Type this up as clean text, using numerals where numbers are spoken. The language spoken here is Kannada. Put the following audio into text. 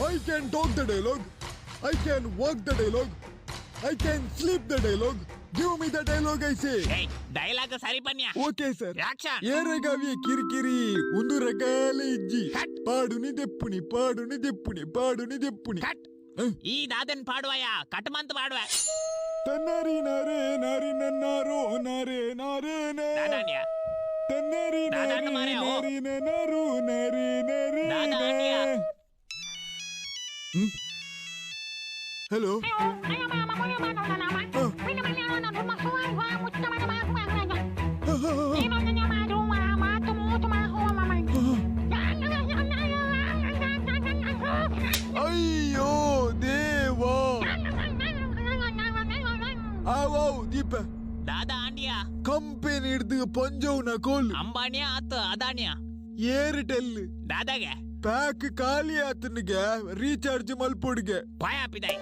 I can talk the dialogue. I can walk the dialogue. I can sleep the dialogue. Give me the dialogue, I say. Hey, dialogue sari panya. Okay, sir. Action. Eragavi kirikiri undu ragala ijji. Cut. Paduni deppuni, paduni deppuni, paduni deppuni. Cut. ಈ ದಾದನ್ ಪಾಡುವಯ ಕಟ್ಮಂತ ಪಾಡುವ ತನ್ನರಿ ನರೆ ನರಿ ನನ್ನಾರೋ ನರೆ ನರೆ ದಾದಾನ್ಯ ತನ್ನರಿ ನರಿ ನರಿ ನರು ನರಿ ನರಿ ಹಲೋ ಅಯ್ಯೋ ದೇವಾ ಆವಾವ್ ದೀಪ ದಾದಾ ಆಂಡಿಯಾ ಕಂಪನಿ ಹಿಡ್ದು ಪಂಜವ್ನ ಕೋಲ್ ಅಂಬಾನಿಯ ಆತ ಅದಾನಿಯ ಏರ್ಟೆಲ್ ದಾದಾಗೆ ಪ್ಯಾಕ್ ಖಾಲಿ ಆತನಿಗೆ ರೀಚಾರ್ಜ್ ಮಲ್ಪುಡ್ಗೆ ಭಯ ಪಿದಾಯ್